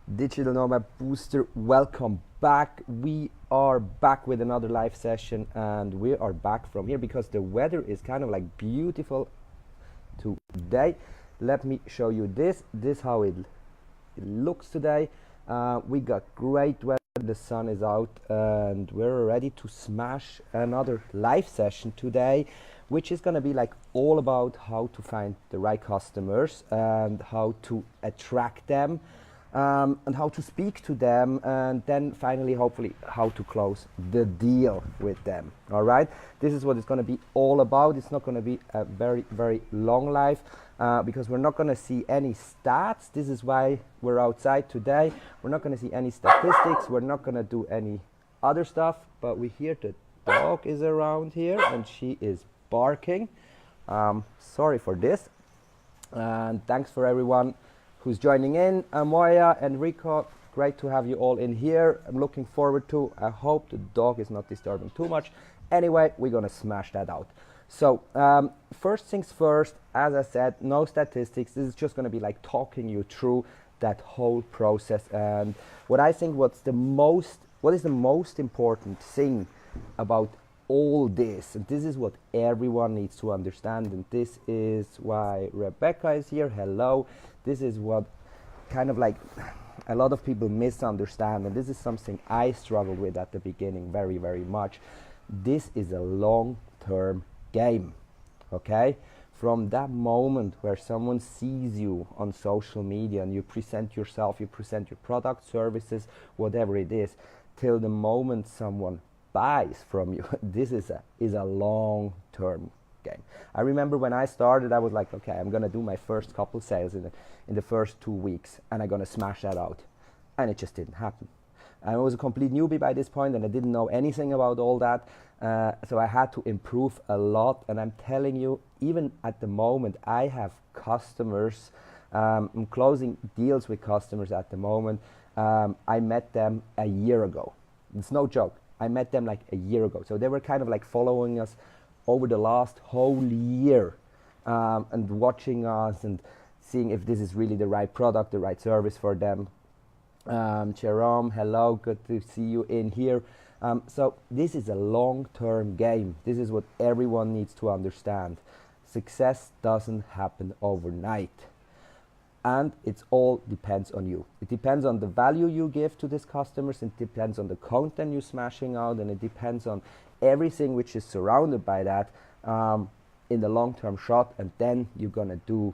Digital Nomad Booster, welcome back. We are back with another live session, and we are back from here because the weather is kind of like beautiful today. Let me show you this how it looks today. We got great weather, the sun is out, and we're ready to smash another live session today, which is going to be like all about how to find the right customers and how to attract them, and how to speak to them, and then finally hopefully how to close the deal with them. All right, this is what it's going to be all about. It's not going to be a very long live because we're not going to see any stats. This is why we're outside today. We're not going to see any statistics. We're not going to do any other stuff, but we hear the dog is around here and she is barking. Sorry for this, and thanks for everyone who's joining in. Moya, Enrico, great to have you all in here. I'm looking forward to, I hope the dog is not disturbing too much. Anyway, we're gonna smash that out. So first things first, as I said, no statistics. This is just gonna be like talking you through that whole process, and what I think what is the most important thing about all this, and this is what everyone needs to understand, and this is why Rebecca is here. Hello. This is what kind of like a lot of people misunderstand, and this is something I struggled with at the beginning very much. This is a long-term game, okay? From that moment where someone sees you on social media and you present yourself, you present your product, services, whatever it is, till the moment someone buys from you, this is a long-term game. I remember when I started, I was like, okay, I'm gonna do my first couple sales in the first 2 weeks, and I'm gonna smash that out, and it just didn't happen. I was a complete newbie by this point, and I didn't know anything about all that, so I had to improve a lot. And I'm telling you, even at the moment, I have customers. I'm closing deals with customers at the moment. I met them a year ago. It's no joke. I met them like a year ago, so they were kind of like following us over the last whole year, and watching us and seeing if this is really the right product, the right service for them. Jerome, hello, good to see you in here. So this is a long-term game. This is what everyone needs to understand. Success doesn't happen overnight, and it all depends on you. It depends on the value you give to these customers, it depends on the content you're smashing out, and it depends on everything which is surrounded by that in the long-term shot, and then you're gonna do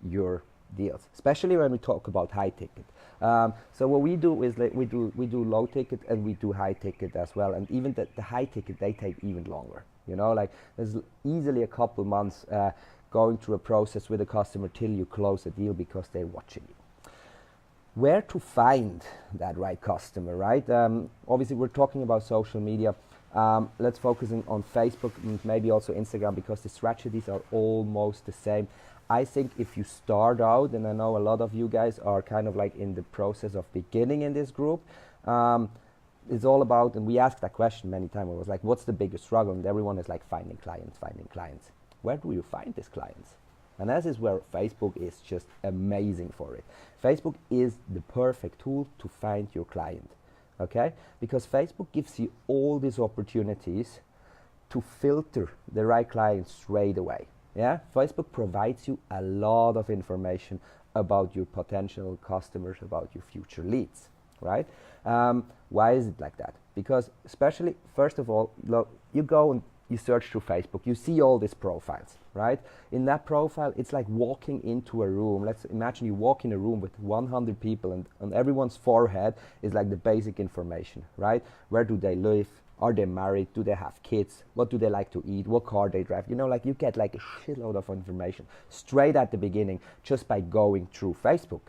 your deals, especially when we talk about high ticket. So what we do is like we do low ticket and we do high ticket as well, and even the high ticket, they take even longer. You know, like there's easily a couple months going through a process with a customer till you close a deal because they're watching you. Where to find that right customer, right? Obviously we're talking about social media. Let's focus on Facebook and maybe also Instagram, because the strategies are almost the same. I think if you start out, and I know a lot of you guys are kind of like in the process of beginning in this group, it's all about, and we asked that question many times, it was like, what's the biggest struggle? And everyone is like finding clients. Where do you find these clients? And this is where Facebook is just amazing for it. Facebook is the perfect tool to find your client. Okay, because Facebook gives you all these opportunities to filter the right client straight away. Yeah, Facebook provides you a lot of information about your potential customers, about your future leads, right? Why is it like that? Because especially, first of all, look, you go and you search through Facebook, you see all these profiles, right? In that profile, it's like walking into a room. Let's imagine you walk in a room with 100 people, and on everyone's forehead is like the basic information, right? Where do they live? Are they married? Do they have kids? What do they like to eat? What car they drive? You know, like you get like a shitload of information straight at the beginning just by going through Facebook.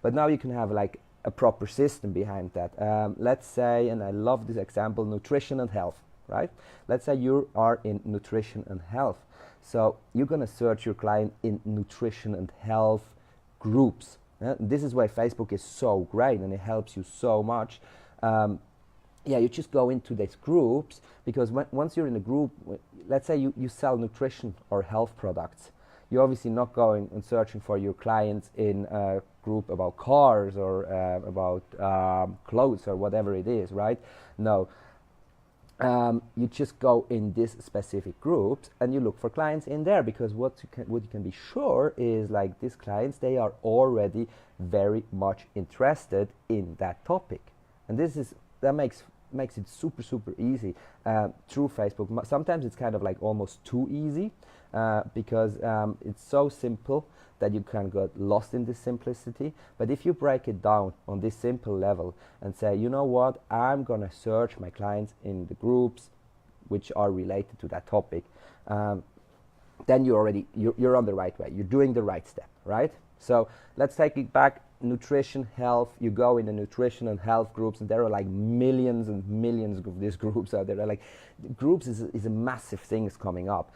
But now you can have like a proper system behind that. Let's say, and I love this example, nutrition and health, right? Let's say you are in nutrition and health. So you're gonna search your client in nutrition and health groups. This is why Facebook is so great and it helps you so much. Yeah, you just go into these groups, because once you're in a group, let's say you sell nutrition or health products, you're obviously not going and searching for your clients in group about cars or about clothes or whatever it is, right? No. You just go in this specific groups and you look for clients in there, because what you can be sure is like these clients, they are already very much interested in that topic, and that makes it super easy through Facebook. Sometimes it's kind of like almost too easy because it's so simple that you can get lost in this simplicity. But if you break it down on this simple level and say, you know what, I'm gonna search my clients in the groups which are related to that topic, then you're on the right way. You're doing the right step, right? So let's take it back. Nutrition, health. You go in the nutrition and health groups, and there are like millions and millions of these groups out there. Like, groups is a massive thing is coming up.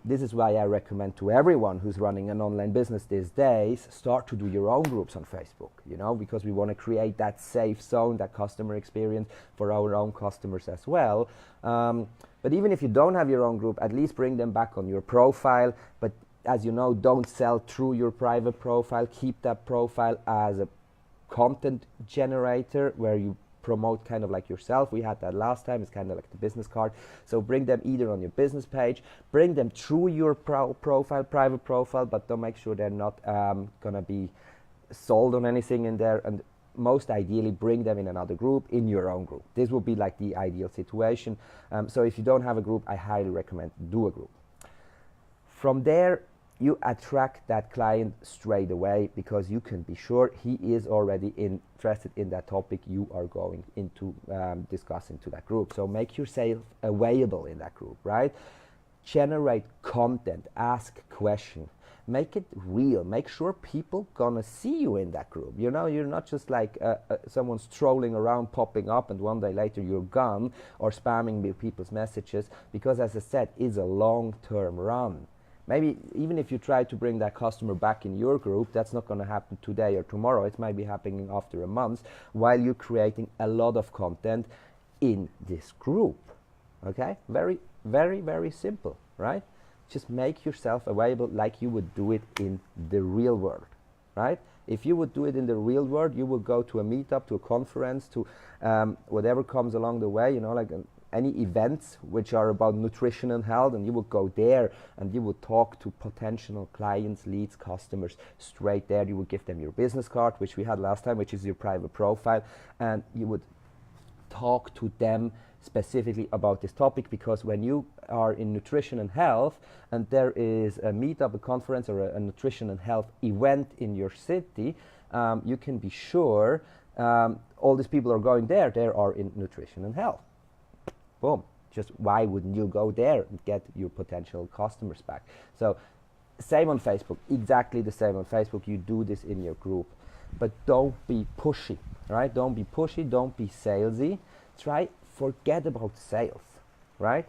This is why I recommend to everyone who's running an online business these days, start to do your own groups on Facebook, you know, because we want to create that safe zone, that customer experience for our own customers as well. But even if you don't have your own group, at least bring them back on your profile. But as you know, don't sell through your private profile. Keep that profile as a content generator where you promote kind of like yourself. We had that last time. It's kind of like the business card. So bring them either on your business page, bring them through your private profile, but don't make sure they're not gonna be sold on anything in there. And most ideally, bring them in another group, in your own group. This would be like the ideal situation. So if you don't have a group, I highly recommend do a group. From there, you attract that client straight away, because you can be sure he is already interested in that topic you are going into discussing to that group. So make yourself available in that group, right? Generate content, ask questions, make it real, make sure people gonna see you in that group. You know, you're not just like someone strolling around, popping up, and one day later you're gone, or spamming people's messages, because as I said, it's a long-term run. Maybe even if you try to bring that customer back in your group, that's not going to happen today or tomorrow. It might be happening after a month, while you're creating a lot of content in this group. Okay? Very, very, very simple, right? Just make yourself available like you would do it in the real world, right? If you would do it in the real world, you would go to a meetup, to a conference, to whatever comes along the way, you know, like any events which are about nutrition and health, and you would go there and you would talk to potential clients, leads, customers straight there. You would give them your business card, which we had last time, which is your private profile, and you would talk to them specifically about this topic. Because when you are in nutrition and health and there is a meetup, a conference, or a nutrition and health event in your city, you can be sure all these people are going there. They are in nutrition and health. Boom. Just why wouldn't you go there and get your potential customers back? So same on Facebook, exactly the same on Facebook. You do this in your group, but don't be pushy, right? Don't be pushy, don't be salesy. Forget about sales, right?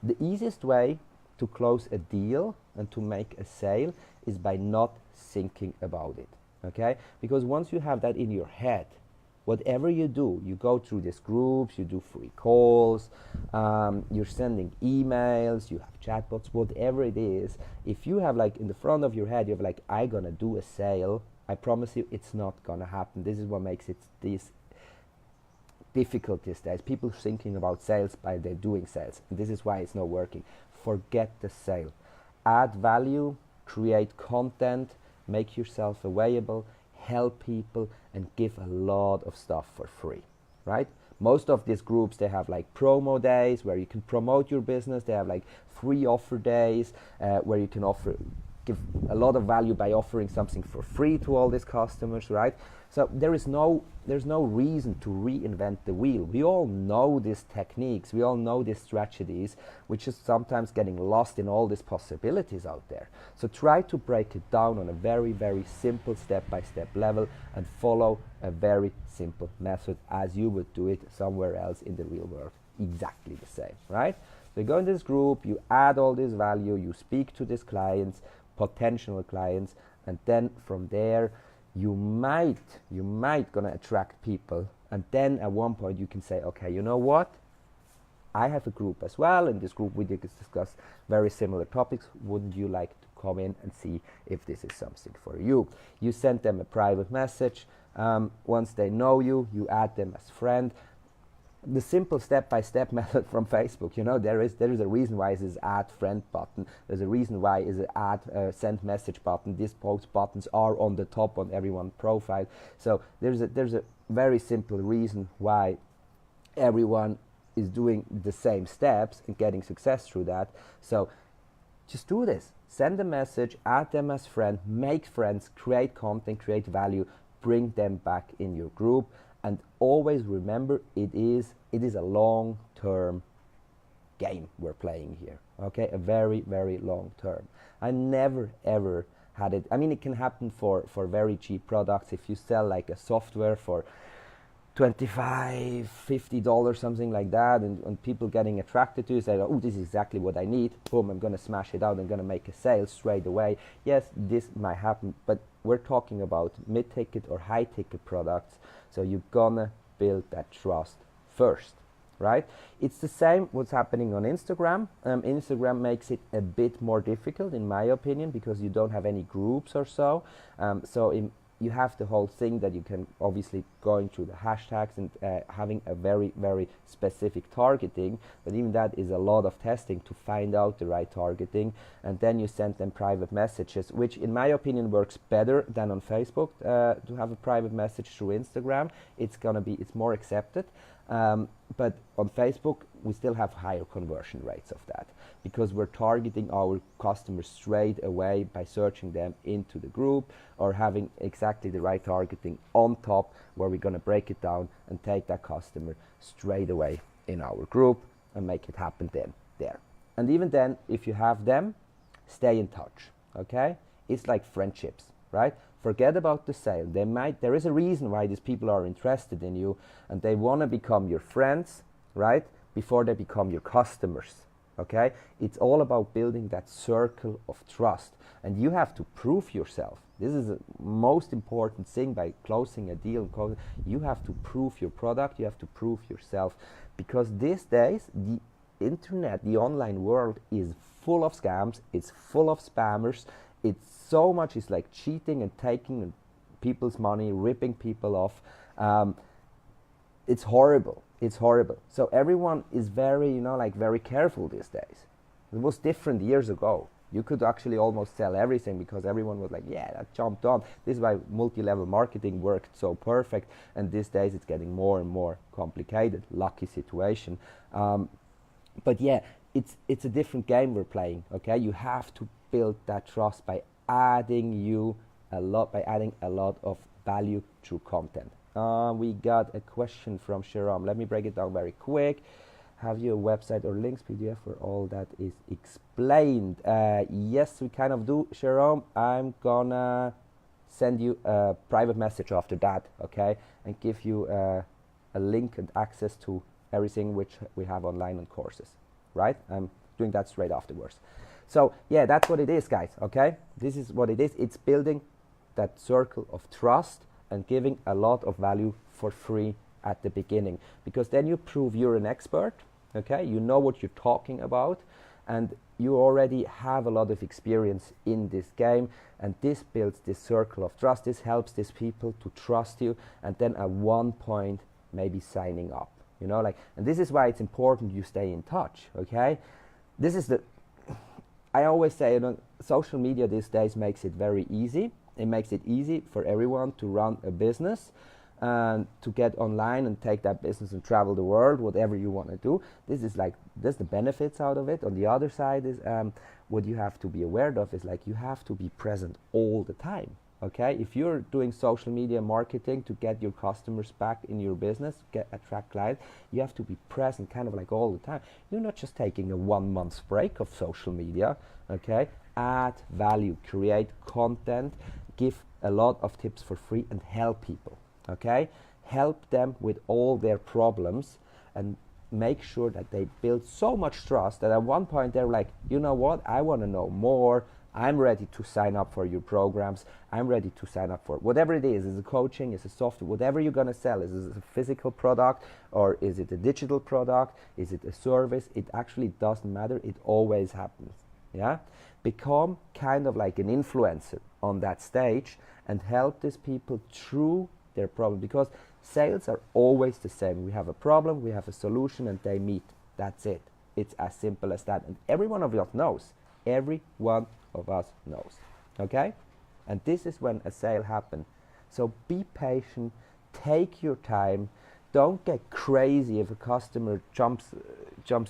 The easiest way to close a deal and to make a sale is by not thinking about it, okay? Because once you have that in your head, whatever you do, you go through these groups, you do free calls, you're sending emails, you have chatbots, whatever it is. If you have like in the front of your head, you have like, I'm gonna do a sale, I promise you it's not gonna happen. This is what makes it this difficult these days. People thinking about sales by they're doing sales. And this is why it's not working. Forget the sale. Add value, create content, make yourself available, help people, and give a lot of stuff for free, right? Most of these groups, they have like promo days where you can promote your business. They have like free offer days where you can give a lot of value by offering something for free to all these customers, right? So there's no reason to reinvent the wheel. We all know these techniques, we all know these strategies, which is sometimes getting lost in all these possibilities out there. So try to break it down on a very, very simple step-by-step level and follow a very simple method as you would do it somewhere else in the real world. Exactly the same, right? So you go in this group, you add all this value, you speak to these clients, potential clients, and then from there you might gonna attract people, and then at one point you can say, okay, you know what, I have a group as well. In this group we discuss very similar topics. Wouldn't you like to come in and see if this is something for you. You send them a private message. Once they know you, you add them as friend. The simple step-by-step method from Facebook, you know, there is a reason why it is add friend button. There's a reason why is it add send message button. These both buttons are on the top on everyone's profile. So there's a very simple reason why everyone is doing the same steps and getting success through that. So just do this. Send a message, add them as friend, make friends, create content, create value, bring them back in your group. And always remember, it is a long-term game we're playing here, okay? A very, very long term. I never, ever had it. I mean, it can happen for very cheap products. If you sell like a software for $25, $50, something like that, and people getting attracted to it, say, oh, this is exactly what I need. Boom, I'm going to smash it out. I'm going to make a sale straight away. Yes, this might happen, but we're talking about mid-ticket or high-ticket products. So you're gonna build that trust first, right? It's the same what's happening on Instagram. Instagram makes it a bit more difficult, in my opinion, because you don't have any groups or so. You have the whole thing that you can obviously going through the hashtags and having a very, very specific targeting, but even that is a lot of testing to find out the right targeting, and then you send them private messages, which in my opinion works better than on Facebook. To have a private message through Instagram, it's more accepted, but on Facebook we still have higher conversion rates of that, because we're targeting our customers straight away by searching them into the group or having exactly the right targeting on top, where we're going to break it down and take that customer straight away in our group and make it happen then there. And even then, if you have them, stay in touch, okay? It's like friendships, right? Forget about the sale. There is a reason why these people are interested in you, and they want to become your friends, right? Before they become your customers. Okay, it's all about building that circle of trust, and you have to prove yourself. This is the most important thing by closing a deal. You have to prove your product, you have to prove yourself, because these days the internet, the online world is full of scams, it's full of spammers, it's so much, it's like cheating and taking people's money, ripping people off. It's horrible. It's horrible. So everyone is very, very careful these days. It was different years ago. You could actually almost sell everything because everyone was like, yeah, that jumped on. This is why multi-level marketing worked so perfect. And these days it's getting more and more complicated. Lucky situation. But yeah, it's a different game we're playing. Okay, you have to build that trust by adding a lot of value through content. We got a question from Sharon. Let me break it down very quick. Have you a website or links PDF where all that is explained? Yes, we kind of do, Sharon. I'm gonna send you a private message after that, okay? And give you a link and access to everything which we have online on courses, right? I'm doing that straight afterwards. So yeah, that's what it is, guys, okay? This is what it is. It's building that circle of trust and giving a lot of value for free at the beginning, because then you prove you're an expert, okay? You know what you're talking about, and you already have a lot of experience in this game, and this builds this circle of trust. This helps these people to trust you, and then at one point maybe signing up, and this is why it's important you stay in touch, okay? This is I always say, social media these days makes it very easy. It makes it easy for everyone to run a business and to get online and take that business and travel the world, whatever you want to do. There's the benefits out of it. On the other side is what you have to be aware of is you have to be present all the time. Okay, if you're doing social media marketing to get your customers back in your business, attract clients, you have to be present kind of all the time. You're not just taking a 1 month break of social media, okay? Add value, create content, give a lot of tips for free, and help people, okay? Help them with all their problems and make sure that they build so much trust that at one point they're like, you know what, I want to know more. I'm ready to sign up for your programs. I'm ready to sign up for whatever it is it coaching, is it software, whatever you're going to sell. Is it a physical product or is it a digital product? Is it a service? It actually doesn't matter. It always happens. Yeah, become kind of like an influencer on that stage and help these people through their problem, because sales are always the same. We have a problem, we have a solution, and they meet. That's it. It's as simple as that, and every one of us knows. Every one of us knows. Okay, and this is when a sale happens. So be patient, take your time. Don't get crazy if a customer jumps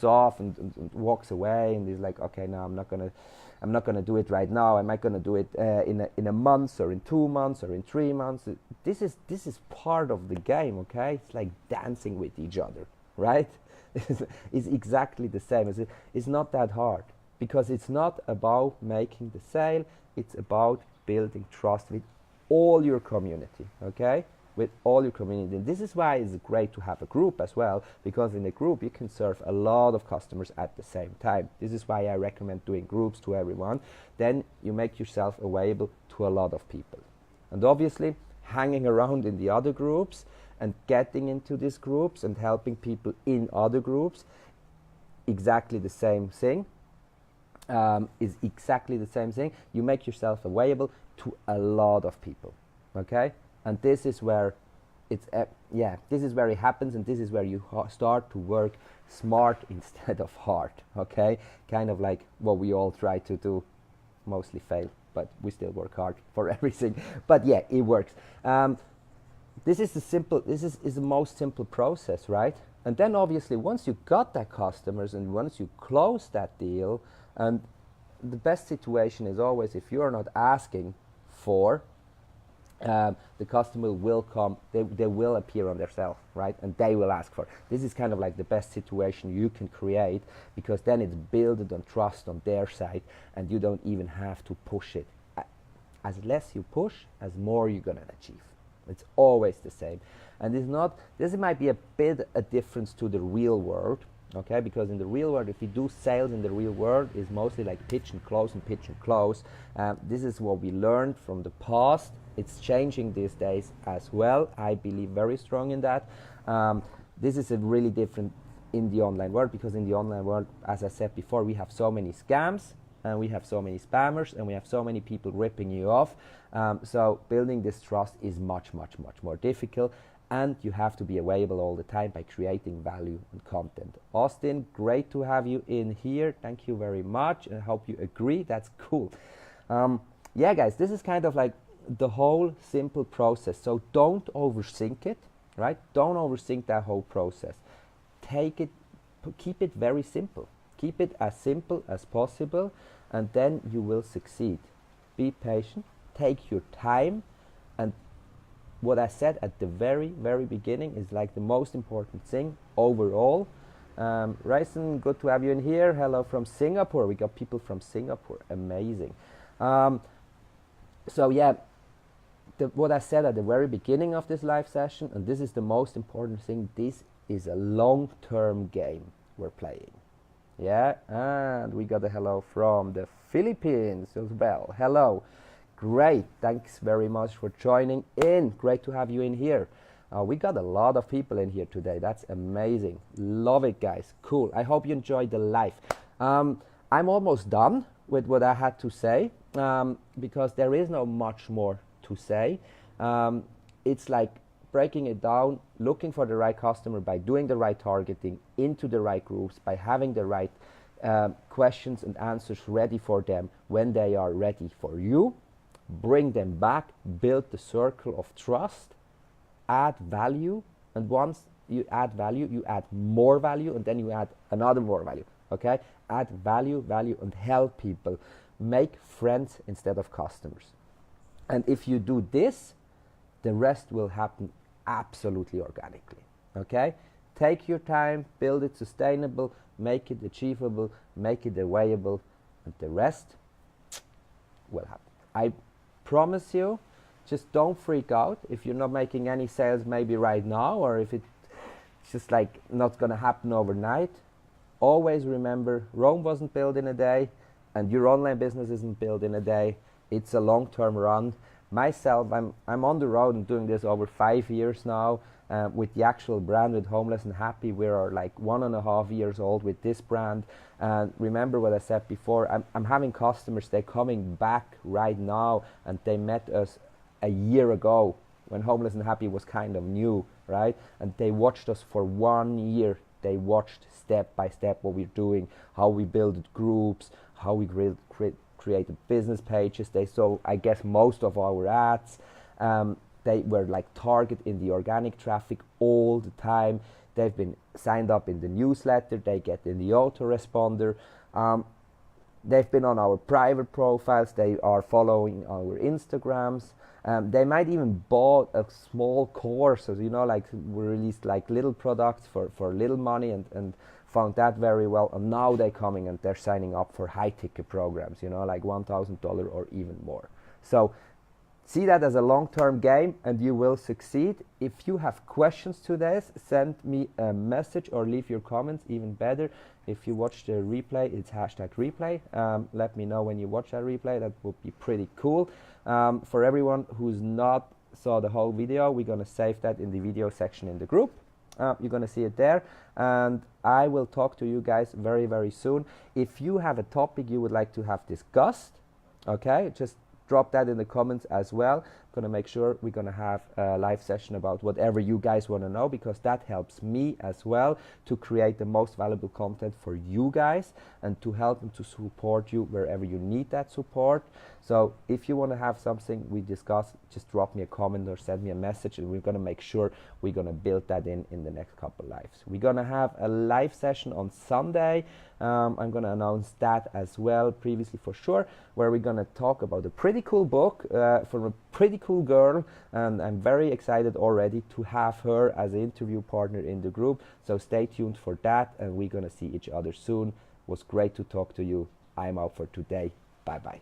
off and walks away and is like, okay, no, I'm not gonna do it right now. Am I gonna do it in a month or in 2 months or in 3 months? This is part of the game, okay? It's like dancing with each other, right? It's exactly the same. It's not that hard, because it's not about making the sale. It's about building trust with all your community, okay? With all your community. And this is why it's great to have a group as well, because in a group you can serve a lot of customers at the same time. This is why I recommend doing groups to everyone. Then you make yourself available to a lot of people. And obviously hanging around in the other groups and getting into these groups and helping people in other groups, exactly the same thing. Is exactly the same thing. You make yourself available to a lot of people, okay? And this is where this is where it happens, and this is where you start to work smart instead of hard, okay? Kind of like what we all try to do, mostly fail, but we still work hard for everything. But yeah, it works. This is the most simple process, right? And then obviously once you got that customers and once you close that deal, and the best situation is always if you're not asking for, the customer will come, they will appear on themselves, right? And they will ask for. This is kind of like the best situation you can create, because then it's built on trust on their side and you don't even have to push it. As less you push, as more you're gonna achieve. It's always the same. And this might be a bit a difference to the real world, okay? Because in the real world, if you do sales in the real world, it's mostly like pitch and close and pitch and close. This is what we learned from the past. It's changing these days as well. I believe very strong in that. This is a really different in the online world, because in the online world, as I said before, we have so many scams and we have so many spammers and we have so many people ripping you off. So building this trust is much, much, much more difficult, and you have to be available all the time by creating value and content. Austin, great to have you in here. Thank you very much. I hope you agree. That's cool. Yeah, guys, this is kind of like the whole simple process. So don't overthink it, right? Don't overthink that whole process. Take it, keep it very simple. Keep it as simple as possible, and then you will succeed. Be patient, take your time, and what I said at the very, very beginning is like the most important thing overall. Ryson, good to have you in here. Hello from Singapore. We got people from Singapore. Amazing. So yeah, what I said at the very beginning of this live session, and this is the most important thing, this is a long-term game we're playing. Yeah, and we got a hello from the Philippines as well. Hello. Great, thanks very much for joining in. Great to have you in here. We got a lot of people in here today. That's amazing. Love it, guys. Cool. I hope you enjoyed the live. I'm almost done with what I had to say, because there is not much more to say. It's like breaking it down, looking for the right customer by doing the right targeting into the right groups, by having the right questions and answers ready for them when they are ready for you. Bring them back, build the circle of trust, add value, and once you add value, you add more value, and then you add another more value, okay? Add value, and help people. Make friends instead of customers. And if you do this, the rest will happen absolutely organically, okay? Take your time, build it sustainable, make it achievable, make it available, and the rest will happen. I promise you. Just don't freak out if you're not making any sales maybe right now, or if it's just like not gonna happen overnight. Always remember, Rome wasn't built in a day, and your online business isn't built in a day. It's a long-term run, myself, I'm on the road and doing this over 5 years now. With the actual brand, with Homeless and Happy, we are like 1.5 years old with this brand. And remember what I said before, I'm having customers, they're coming back right now, and they met us a year ago when Homeless and Happy was kind of new, right? And they watched us for 1 year. They watched step by step what we're doing, how we build groups, how we created business pages. They saw, I guess, most of our ads. They were like target in the organic traffic all the time. They've been signed up in the newsletter. They get in the autoresponder. They've been on our private profiles. They are following our Instagrams. They might even bought a small course. So, you know, like we released like little products for little money and found that very well. And now they're coming and they're signing up for high ticket programs, you know, like $1,000 or even more. So see that as a long-term game and you will succeed. If you have questions to this, send me a message or leave your comments, even better. If you watch the replay, it's #replay. Let me know when you watch that replay. That would be pretty cool. For everyone who's not saw the whole video, we're going to save that in the video section in the group. You're going to see it there. And I will talk to you guys very, very soon. If you have a topic you would like to have discussed, okay, just drop that in the comments as well. I'm gonna make sure we're gonna have a live session about whatever you guys want to know, because that helps me as well to create the most valuable content for you guys and to help and to support you wherever you need that support. So if you want to have something we discuss, just drop me a comment or send me a message, and we're gonna make sure we're gonna build that in the next couple lives. We're gonna have a live session on Sunday. I'm gonna announce that as well previously for sure, where we're gonna talk about a pretty cool book from a pretty cool girl, and I'm very excited already to have her as an interview partner in the group. So stay tuned for that, and we're gonna see each other soon. It was great to talk to you. I'm out for today. Bye bye.